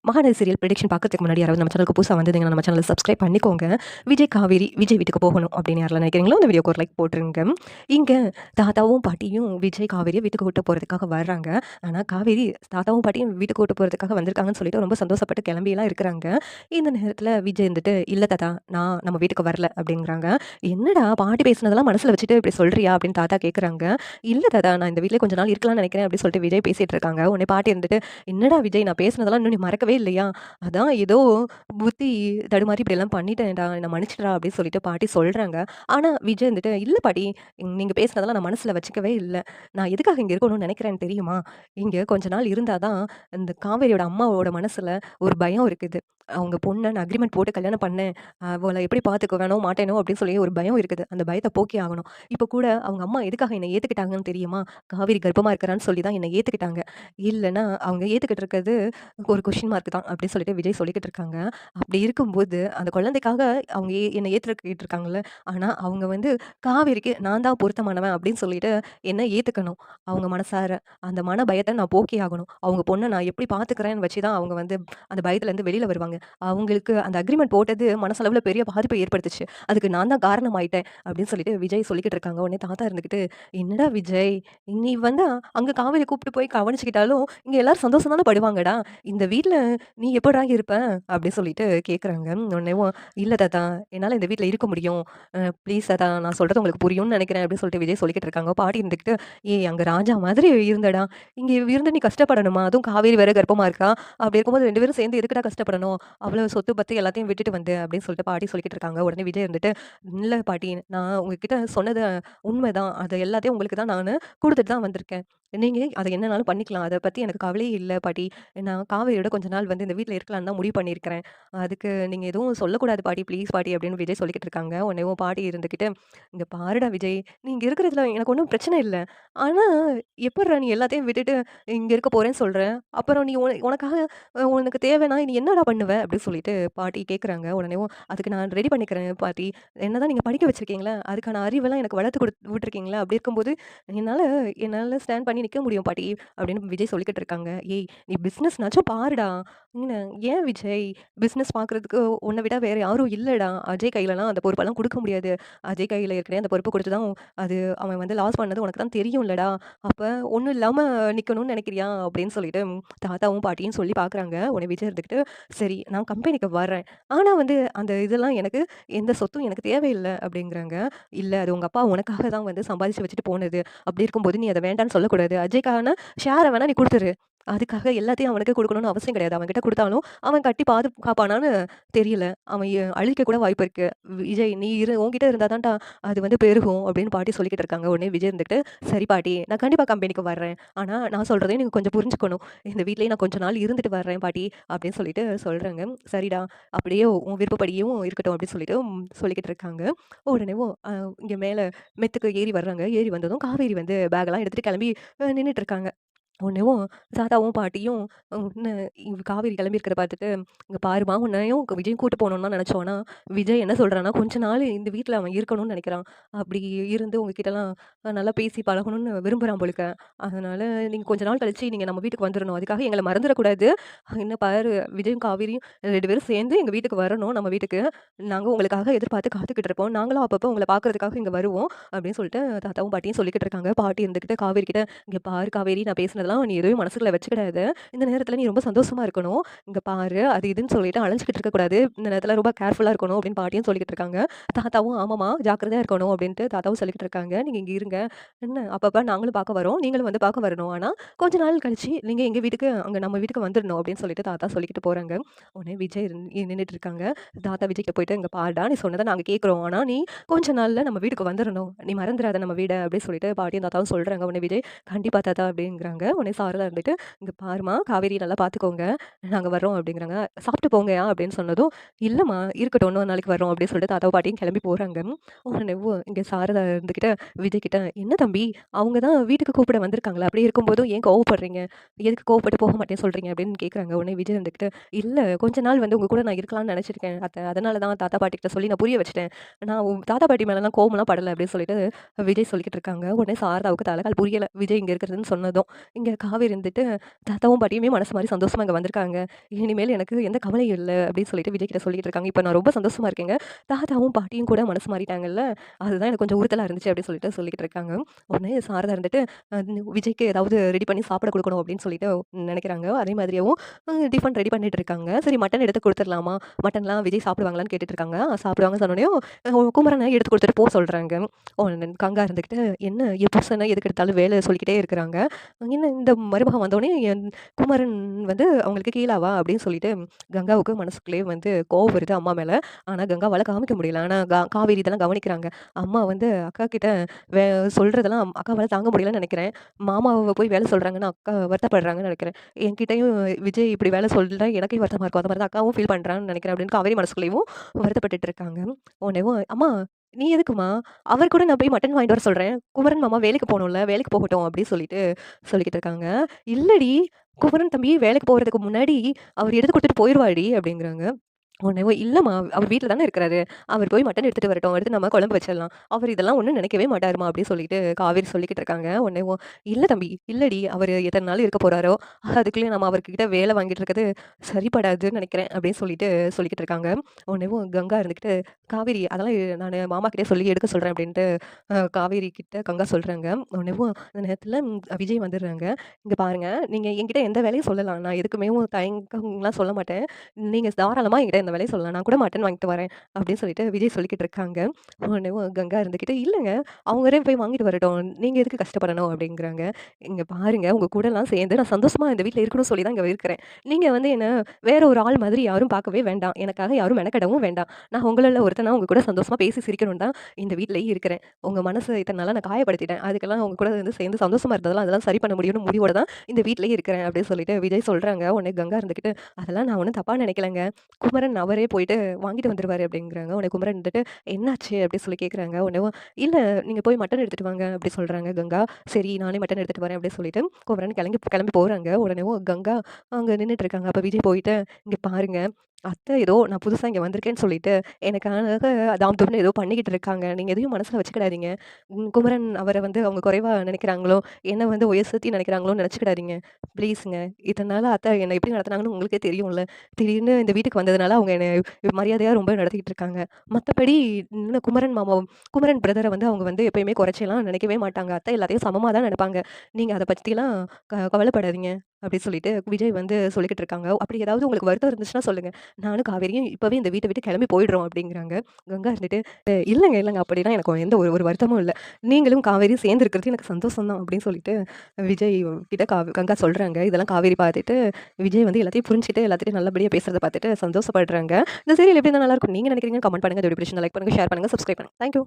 Mahanadi serial prediction பார்க்கறதுக்கு முன்னாடி யாராவது நம்ம சேனலுக்கு புதுசா வந்ததுங்கன்னா, நம்ம சேனல சப்ஸ்கிரைப் பண்ணிக்கோங்க. விஜய், காவேரி விஜய் வீட்டுக்கு போகணும் அப்படின்னு யாரெல்லாம் நினைக்கிறீங்களோ, அந்த வீடியோக்கு ஒரு லைக் போட்டுருங்க. இங்க தாத்தாவும், பாட்டியும் விஜய், காவேரிய வீட்டுக்கு கூட்டு போறதுக்காக வர்றாங்க. ஆனா, காவேரி தாத்தாவும், பாட்டியும் வீட்டுக்கு கூட்டு போறதுக்காக வந்திருக்காங்கன்னு சொல்லிட்டு ரொம்ப சந்தோஷப்பட்டு கிளம்பிலாம் இருக்கிறாங்க. இந்த நேரத்துல விஜய் இருந்துட்டு, "இல்ல தாத்தா, நான் நம்ம வீட்டுக்கு வரல" அப்படிங்கிறாங்க. "என்னடா பாட்டி பேசினதெல்லாம் மனசுல வச்சுட்டு இப்படி சொல்றியா?" அப்படின்னு தாத்தா கேட்குறாங்க. "இல்ல தாத்தா, நான் இந்த வீட்லயே கொஞ்ச நாள் இருக்கலாம்னு நினைக்கிறேன்" அப்படின்னு சொல்லிட்டு விஜய் பேசிட்டு இருக்காங்க. உடனே பாட்டி இருந்துட்டு, "என்னடா விஜய், நான் பேசினதெல்லாம் இன்னும் நீ மறக்கவே இல்லையா? அதான் ஏதோ புத்தி தடுமாறி இப்படியெல்லாம் பண்ணிட்டேன்டா, என்ன மன்னிச்சுடுடா" அப்படின்னு சொல்லிட்டு பாட்டி சொல்றாங்க. ஆனா விஜய் வந்துட்டு, "இல்ல பாட்டி, நீங்க பேசினதெல்லாம் நான் மனசுல வச்சுக்கவே இல்ல. நான் எதுக்காக இங்க இருக்கணும்னு நினைக்கிறேன்னு தெரியுமா? இங்க கொஞ்ச நாள் இருந்தா தான் இந்த காவேரியோட அம்மாவோட மனசுல ஒரு பயம் இருக்குது. அவங்க பொண்ண நான் அக்ரீமெண்ட் போட்டு கல்யாணம் பண்ணேன். அவள எப்படி பார்த்துக்குவேனோ, மாட்டேனோ அப்படின்னு சொல்லி ஒரு பயம் இருக்குது. அந்த பயத்த போக்கி ஆகணும். இப்ப கூட அவங்க அம்மா எதுக்காக என்ன ஏத்துக்கிட்டாங்கன்னு தெரியுமா? காவேரி கர்ப்பமா இருக்கிறான்னு சொல்லி தான் என்ன ஏத்துக்கிட்டாங்க. இல்லன்னா அவங்க ஏத்துக்கிட்டு இருக்கிறது ஒரு கொஸ்டின் மார்க் தான்" அப்படின்னு சொல்லிட்டு விஜய் சொல்லிக்கிட்டு இருக்காங்க. அப்படி இருக்கும்போது, அந்த குழந்தைக்காக அவங்க என்ன ஏத்துக்கிட்டு இருக்காங்கல்ல. ஆனா அவங்க வந்து காவேரிக்கு நான் தான் பொருத்தமானவன் அப்படின்னு சொல்லிட்டு என்ன ஏத்துக்கணும். அவங்க மனசார. அந்த மன பயத்த நான் போக்கி ஆகணும். அவங்க பொண்ண நான் எப்படி பார்த்துக்கிறேன்னு வச்சு தான் அவங்க வந்து அந்த பயத்துலேருந்து வெளில வருவாங்க. அவங்களுக்கு அந்த அக்ரீமெண்ட் போட்டது மனசளவுல பெரிய பாதிப்பை ஏற்படுத்துச்சு. அதுக்கு நான் தான் காரணமாயிட்டேன் அப்படின்னு சொல்லிட்டு விஜய் சொல்லிக்கிட்டு இருக்காங்க. உடனே தாத்தா இருந்துகிட்டு, "என்னடா விஜய், நீ வந்து அங்க காவேரி கூப்பிட்டு போய் கவனிச்சுக்கிட்டாலும், இங்க எல்லாரும் சந்தோஷம் தானே படுவாங்கடா. இந்த வீட்ல நீ எப்புட்றா இருப்ப?" அப்படி சொல்லிட்டு கேட்குறாங்க. உடனேவும், "இல்ல தாத்தா, என்னால இந்த வீட்ல இருக்க முடியும். ப்ளீஸ் தாத்தா, நான் சொல்றது உங்களுக்கு புரியும்னு நெனைக்கிறேன்" அப்படின்னு சொல்லிட்டு விஜய் சொல்லிக்கிட்டு இருக்காங்க. பாட்டி இருந்துகிட்டு, "ஏய், அங்க ராஜா மாதிரி இருந்தடா. இங்க இருந்து நீ கஷ்டப்படணுமா? அதுவும் காவேரி வேற கர்ப்பமா இருக்கா. அப்படி இருக்கும்போது 2 பேரும் சேர்ந்து எதுக்குடா கஷ்டப்படணும்? அவ்வளவு சொத்து பத்து எல்லாத்தையும் விட்டுட்டு வந்து" அப்படின்னு சொல்லிட்டு பாட்டி சொல்லிக்கிட்டு இருக்காங்க. உடனே விஜய் இருந்துட்டு, "இல்ல பாட்டி, நான் உங்ககிட்ட சொன்னது உண்மைதான். அது எல்லாத்தையும் உங்களுக்கு தான் நானு குடுத்துட்டு தான் வந்திருக்கேன். நீங்க அத என்னனாலும் பண்ணிக்கலாம். அத பத்தி எனக்கு கவலையே இல்ல பாட்டி. நான் காவேரியோட கொஞ்ச நாள் வந்து இந்த வீட்ல இருக்கலான்னு தான் முடிவு பண்ணியிருக்கிறேன். அதுக்கு நீங்க எதுவும் சொல்லக்கூடாது பாட்டி, ப்ளீஸ் பாட்டி" அப்படின்னு விஜய் சொல்லிக்கிட்டு இருக்காங்க. உடனேவும் பாட்டி இருந்துகிட்டு, "இங்க பாருடா விஜய், நீ இங்க இருக்கிறதுல எனக்கு ஒண்ணும் பிரச்சனை இல்ல. ஆனா எப்புட்றா நீ எல்லாத்தையும் விட்டுட்டு இங்க இருக்க போறேன்னு சொல்ற? அப்புறம் நீ உனக்காக உனக்கு தேவைன்னா நீ என்னடா பண்ணுவ?" அப்படின்னு சொல்லிட்டு பாட்டி கேட்குறாங்க. உடனேவும், "அதுக்கு நான் ரெடி பண்ணிக்கிறேன் பாட்டி. என்னதான் நீங்க படிக்க வச்சிருக்கீங்கல்ல, அதுக்கான அறிவெல்லாம் எனக்கு வளர்த்து விட்டுருக்கீங்கல்ல. அப்படி இருக்கும்போது என்னால என்னால ஸ்டாண்ட் பண்ணி நிக்க முடியும் பாட்டி" அப்படின்னு விஜய் சொல்லிக்கிட்டு இருக்காங்க. "ஏய், நீ பிசினஸ்னாச்சும் பாருடா. என்ன ஏன் விஜய், பிசினஸ் பார்க்குறதுக்கு உன்ன விட வேற யாரும் இல்லடா. அஜய் கையிலலாம் அந்த பொறுப்பெல்லாம் குடுக்க முடியாது. அஜய் கையில ஏற்கனவே அந்த பொறுப்பு குடுத்து தான் அது அவன் வந்து லாஸ் பண்ணது உனக்கு தான் தெரியும்லடா. அப்ப ஒண்ணும் இல்லாம நிக்கணும்னு நெனைக்கிறியா?" அப்படின்னு சொல்லிட்டு தாத்தாவும், பாட்டியும் சொல்லி பார்க்குறாங்க. உடனே விஜய் இருந்துகிட்டு, "சரி, நான் கம்பெனிக்கு வரேன். ஆனா வந்து அந்த இதெல்லாம் எனக்கு எந்த சொத்தும் எனக்கு தேவையில்ல" அப்படிங்கிறாங்க. "இல்ல, அது உங்க அப்பா உனக்காக தான் வந்து சம்பாதிச்சு வச்சுட்டு போனது. அப்படி இருக்கும்போது நீ அத வேண்டான்னு சொல்லக்கூடாது. அஜய்க்கான ஷேர வேணா நீ குடுத்துரு. அதுக்காக எல்லாத்தையும் அவனுக்கு குடுக்கணும்னு அவசியம் கிடையாது. அவன்கிட்ட குடுத்தாலும், அவன் கட்டி பாதுகாப்பானான்னு தெரியல. அவன் அழிக்க கூட வாய்ப்பு இருக்கு. விஜய், நீ உன்கிட்ட இருந்தா தான்டா அது வந்து பெருகும்" அப்படின்னு பாட்டி சொல்லிக்கிட்டு இருக்காங்க. உடனே விஜய் இருந்துட்டு, "சரி பாட்டி, நான் கண்டிப்பா கம்பெனிக்கு வர்றேன். ஆனா நான் சொல்றதையும் நீங்க கொஞ்சம் புரிஞ்சுக்கணும். இந்த வீட்லயே நான் கொஞ்ச நாள் இருந்துட்டு வர்றேன் பாட்டி" அப்படின்னு சொல்லிட்டு சொல்றாங்க. "சரிடா, அப்படியே உன் விருப்பப்படியும் இருக்கட்டும்" அப்படின்னு சொல்லிட்டு சொல்லிக்கிட்டு இருக்காங்க. உடனேவும் இங்க மேல மெத்துக்கு ஏறி வர்றாங்க. ஏறி வந்ததும் காவேரி வந்து பேக்கெல்லாம் எடுத்துட்டு கிளம்பி நின்னுட்டு இருக்காங்க. உடனேவும் தாத்தாவும், பாட்டியும் என்ன காவேரி கிளம்பியிருக்கிறத பார்த்துட்டு, "இங்க பாரும்மா, உன்னையும் விஜயும் கூட்டு போணும்னு தான் நெனச்சோம். ஆனா விஜய் என்ன சொல்றான்னா, கொஞ்ச நாள் இந்த வீட்ல அவன் இருக்கணும்னு நெனைக்கிறான். அப்படி இருந்து உங்ககிட்டலாம் நல்லா பேசி பழகணும்னு விரும்புறான் போலுக்க. அதனால நீங்க கொஞ்ச நாள் கழிச்சு நீங்க நம்ம வீட்டுக்கு வந்துரணும். அதுக்காக எங்கள மறந்துறக்கூடாது. என்ன பாரு, விஜயும், காவேரியும் 2 பேரும் சேர்ந்து எங்க வீட்டுக்கு வரணும். நம்ம வீட்டுக்கு. நாங்க உங்களுக்காக எதிர்பார்த்து காத்துக்கிட்டு இருப்போம். நாங்களும் அப்பப்போ உங்கள பார்க்கறதுக்காக இங்க வருவோம்" அப்படின்னு சொல்லிட்டு தாத்தாவும், பாட்டியும் சொல்லிக்கிட்டு இருக்காங்க. பாட்டி இருந்துகிட்டு காவேரி கிட்ட, "இங்க பாரு காவேரி, நான் பேசினதெல்லாம் நீ எதுவும் மனசுக்குள்ள வச்சுக்கிடாத. இந்த நேரத்துல நீ ரொம்ப சந்தோஷமா இருக்கணும். இங்க பாரு, அது இதுன்னு சொல்லிட்டு அலைஞ்சுகிட்டு இருக்கக்கூடாது. இந்த நேரத்துல ரொம்ப கேர்ஃபுல்லா இருக்கணும்" அப்படின்னு பாட்டியும் சொல்லிக்கிட்டு இருக்காங்க. தாத்தாவும், "ஆமாம்மா, ஜாக்கிரதையா இருக்கணும்" அப்படின்ட்டு தாத்தாவும் சொல்லிக்கிட்டு இருக்காங்க. "நீங்க இங்க இருங்க. என்ன அப்பப்ப நாங்களும் பார்க்க வரோம். நீங்களும் வந்து பார்க்க வரணும். ஆனா கொஞ்ச நாள் கழிச்சு நீங்க எங்க வீட்டுக்கு, அங்க நம்ம வீட்டுக்கு வந்துரணும்" அப்படின்னு சொல்லிட்டு தாத்தா சொல்லிக்கிட்டு போறாங்க. உடனே விஜய் நின்னுட்டு இருக்காங்க. தாத்தா விஜய் கிட்ட போயிட்டு, "இங்க பாருடா, நீ சொன்னத நாங்க கேட்குறோம். ஆனா நீ கொஞ்ச நாள்ல நம்ம வீட்டுக்கு வந்துரணும். நீ மறந்துறாத நம்ம வீட" அப்படின்னு சொல்லிட்டு பாட்டியும் தாத்தாவும் சொல்றாங்க. உடனே விஜய், "கண்டிப்பா தாத்தா" அப்படிங்கிறாங்க. உடனே சாரதா இருந்துட்டு, "இங்க பாரும்மா, காவேரி நல்லா பார்த்துக்கோங்க. நாங்க வர்றோம்" அப்படிங்கிறாங்க. "சாப்பிட்டு போங்கயா" அப்படின்னு சொன்னதும், "இல்லம்மா, இருக்கட்டும், இன்னொரு நாளைக்கு வர்றோம்" அப்படின்னு சொல்லிட்டு தாத்தாவும் பாட்டியும் கிளம்பி போறாங்க. உடனே இங்க சாரதா இருந்துகிட்டு விஜய் கிட்ட, "என்ன தம்பி, அவங்க தான் வீட்டுக்கு கூப்பிட வந்திருக்காங்களா? அப்படி இருக்கும்போதும் ஏன் கோவப்படுறீங்க? எதுக்கு கோவப்பட்டு போக மாட்டேன்னு சொல்றீங்க?" அப்படின்னு கேட்குறாங்க. உடனே விஜய் இருந்துகிட்டு, "இல்ல, கொஞ்ச நாள் வந்து உங்க கூட நான் இருக்கலாம்னு நெனச்சிருக்கேன் அத்த. அதனால தான் தாத்தா பாட்டி கிட்ட சொல்லி நான் புரிய வச்சுட்டேன். நான் தாத்தா பாட்டி மேலலாம் கோவம்லாம் படல" அப்படின்னு சொல்லிட்டு விஜய் சொல்லிக்கிட்டு இருக்காங்க. உடனே சாரதாவுக்கு தலைகால் புரியல. விஜய் இங்க இருக்கிறதுன்னு சொன்னதும். இங்க காவேரி இருந்துட்டு, தாத்தாவும் பாட்டியுமே மனசு மாரி சந்தோஷமா இங்க வந்திருக்காங்க. இனிமேல் எனக்கு எந்த கவலையும் இல்ல அப்படின்னு சொல்லிட்டு விஜய் கிட்ட சொல்லிட்டு இருக்காங்க. இப்ப நான் ரொம்ப சந்தோஷமா இருக்கேங்க. தாத்தாவும் பாட்டியும் கூட மனசு மாறிட்டாங்கல்ல. அதுதான் எனக்கு கொஞ்சம் உறுத்தலா இருந்துச்சு அப்படின்னு சொல்லிட்டு சொல்லிக்கிட்டு இருக்காங்க. உடனே சாரதா இருந்துட்டு, விஜய்க்கு ஏதாவது ரெடி பண்ணி சாப்பிட குடுக்கணும் அப்படின்னு சொல்லிட்டு நெனைக்கிறாங்க. அதே மாதிரியாவும் டிஃபன் ரெடி பண்ணிட்டு இருக்காங்க. சரி மட்டன் எடுத்து குடுத்துரலாமா? மட்டன்லாம் விஜய் சாப்பிடுவாங்களான்னு கேட்டுட்டு இருக்காங்க. சாப்பிடுவாங்கன்னு சொன்னோனயும், குமரன எடுத்து குடுத்துட்டு சொல்றாங்க. கங்கா இருந்துகிட்டு, என்ன என் புருஷன எதுக்கு எடுத்தாலும் வேலை சொல்லிக்கிட்டே இருக்கிறாங்க. என்ன இந்த மருமகன் வந்தோனே என் குமரன் வந்து அவங்களுக்கு கீழாவா அப்படின்னு சொல்லிட்டு கங்காவுக்கு மனசுக்குள்ளேயே வந்து கோவம் வருது அம்மா மேல. ஆனா கங்காவால காமிக்க முடியல. ஆனா காவேரி இதெல்லாம் கவனிக்கிறாங்க. அம்மா வந்து அக்கா கிட்ட வே சொல்றதெல்லாம் அக்காவால தாங்க முடியலன்னு நெனைக்கிறேன். மாமாவ போய் வேலை சொல்றாங்கன்னு அக்கா வருத்தப்படுறாங்கன்னு நெனைக்கிறேன். என்கிட்டயும் விஜய் இப்படி வேலை சொல்லிட்டா எனக்கே வருத்தமா இருக்கும். அது மாரி தான் அக்காவும் ஃபீல் பண்றான்னு நெனைக்கிறேன் அப்படின்னு காவேரி மனசுக்குள்ளேயும் வருத்தப்பட்டுட்டு இருக்காங்க. உடனேவும் அம்மா நீ எதுக்கும்மா? அவர் கூட நான் போய் மட்டன் வாங்கிட்டு வர சொல்றேன். குமரன் மாமா வேலைக்கு போணும்ல, வேலைக்கு போகட்டும் அப்டி சொல்லிட்டு சொல்லிக்கிட்டு இருக்காங்க. இல்லடி, குமரன் தம்பி வேலைக்கு போறதுக்கு முன்னாடி அவர் எடுத்து குடுத்துட்டு போயிருவாருடி அப்டிங்கிறாங்க. உடனே இல்லம்மா அவர் வீட்ல தானே இருக்கிறாரு. அவர் போய் மட்டன் எடுத்துட்டு வரட்டும். எடுத்து நம்ம குழம்பு வச்சிடலாம். அவர் இதெல்லாம் ஒண்ணும் நினைக்கவே மாட்டாருமா அப்டி சொல்லிட்டு காவேரி சொல்லிக்கிட்டு இருக்காங்க. உடனே இல்ல தம்பி, இல்லடி அவரு எத்தன நாள் இருக்க போறாரோ, அதுக்குள்ளயே நம்ம அவர்கிட்ட வேலை வாங்கிட்டு இருக்கிறது சரிப்படாதுன்னு நெனைக்கிறேன் அப்டின்னு சொல்லிட்டு சொல்லிக்கிட்டு இருக்காங்க. உடனே கங்கா இருந்துகிட்டு, காவேரி அதெல்லாம் நானு மாமா கிட்டயே சொல்லி எடுக்க சொல்றேன் அப்டின்ட்டு காவேரி கிட்ட கங்கா சொல்றாங்க. உடனே அந்த நேரத்துல விஜய் வந்துடுறாங்க. இங்க பாருங்க, நீங்க என்கிட்ட எந்த வேலையும் சொல்லலாம். நான் எதுக்குமே தயங்கம்லாம் சொல்ல மாட்டேன். நீங்க தாராளமா என்கிட்ட இந்த வேலைய சொல்லலாம். நான் கூட மட்டன் வாங்கிட்டு வரேன் அப்படின்னு சொல்லிட்டு விஜய் சொல்லிக்கிட்டு இருக்காங்க. உடனே கங்கா இருந்துகிட்டு, இல்லங்க அவங்களே போய் வாங்கிட்டு வரட்டும். நீங்க எதுக்கு கஷ்டப்படணும் அப்படிங்கிறாங்க. இங்க பாருங்க உங்க கூடலாம் சேர்ந்து நான் சந்தோஷமா இந்த வீட்ல இருக்கணும்னு சொல்லி தான் இங்க இருக்கிறேன். நீங்க வந்து என்ன வேற ஒரு ஆள் மாதிரி யாரும் பார்க்கவே வேண்டாம். எனக்காக யாரும் மெனக்கெடவும் வேண்டாம். நான் உங்கள ஒருத்தனா உங்க கூட சந்தோஷமா பேசி சிரிக்கணும்னு தான் இந்த வீட்லயே இருக்கிறேன். உங்க மனச இத்தன நாளா நான் காயப்படுத்திட்டேன். அதுக்கெல்லாம் உங்க கூட வந்து சேர்ந்து சந்தோஷமா இருந்ததெல்லாம் அதெல்லாம் சரி பண்ண முடியும்னு முடிவோட தான் இந்த வீட்லயே இருக்கிறேன் அப்படின்னு சொல்லிட்டு விஜய் சொல்றாங்க. உடனே கங்கா இருந்துகிட்டு, அதெல்லாம் நான் ஒண்ணும் தப்பா நினைக்கலங்க. குமரன் அவரே போயிட்டு வாங்கிட்டு வந்துருவாரு அப்படிங்கிறாங்க. உடனே குமரன் வந்துட்டு, "என்னாச்சு?" அப்படி சொல்லி கேட்குறாங்க. உடனேவும், "இல்ல நீங்க போய் மட்டன் எடுத்துட்டு வாங்க" அப்படி சொல்றாங்க கங்கா. "சரி நானே மட்டன் எடுத்துட்டு வரேன்" அப்படின்னு சொல்லிட்டு குமரன் கிளம்பி கிளம்பி போறாங்க. உடனேவும் கங்கா அங்க நின்னுட்டு இருக்காங்க. அப்ப விஜய் போயிட்டு, "இங்க பாருங்க, அத்தை ஏதோ நான் புதுசா இங்க வந்திருக்கேன்னு சொல்லிட்டு, எனக்காக அதாம் தூம்னு ஏதோ பண்ணிக்கிட்டு இருக்காங்க. நீங்க எதையும் மனசுல வச்சுக்கிடாதீங்க. குமரன் அவர வந்து அவங்க குறைவா நினைக்கிறாங்களோ, என்ன வந்து உயர்த்தி நினைக்கிறாங்களோன்னு நினைச்சுக்கிடாதீங்க. ப்ளீஸுங்க. இத்தன நாளா அத்தை என்ன எப்படி நடத்துனாங்கன்னு உங்களுக்கே தெரியும்ல. திடீர்னு இந்த வீட்டுக்கு வந்ததுனால அவங்க என்ன மரியாதையா ரொம்ப நடத்திக்கிட்டு இருக்காங்க. மத்தபடி இன்னும் குமரன் பிரதர வந்து அவங்க வந்து எப்பயுமே குறைச்செல்லாம் நினைக்கவே மாட்டாங்க. அத்தை எல்லாத்தையும் சமமா தான் நினைப்பாங்க. நீங்க அத பத்திலாம் கவலைப்படாதீங்க." அப்படி சொல்லிட்டு விஜய் வந்து சொல்லிக்கிட்டு இருக்காங்க. "அப்படி ஏதாவது உங்களுக்கு வருத்தம் இருந்துச்சுன்னா சொல்லுங்க. நானும் காவேரியும் இப்பவே இந்த வீட்ட விட்டு கிளம்பி போயிடுறோம்." அப்படிங்கிறாங்க. கங்கா இருந்துட்டு, இல்லங்க, இல்லங்க அப்படிலாம் எனக்கு எந்த ஒரு ஒரு வருத்தமும் இல்ல. நீங்களும் காவேரியும் சேர்ந்து இருக்கிறது எனக்கு சந்தோஷம் தான்." அப்படின்னு சொல்லிட்டு விஜய் கிட்ட கங்கா சொல்றாங்க. இதெல்லாம் காவேரி பார்த்துட்டு விஜய் வந்து எல்லாத்தையும் புரிஞ்சுட்டு எல்லாத்தையும் நல்லபடியா பேசுறத பார்த்துட்டு சந்தோஷப்படுறாங்க. இந்த சீரியல் எப்படி இருந்தா நல்லாருக்கும் நீங்க நினைக்கிறீங்கன்னு கமெண்ட் பண்ணுங்க. இந்த வீடியோ பிடிச்சிருந்தா லைக் பண்ணுங்க, ஷேர் பண்ணுங்க, சப்ஸ்கிரைப் பண்ணுங்க. Thank you.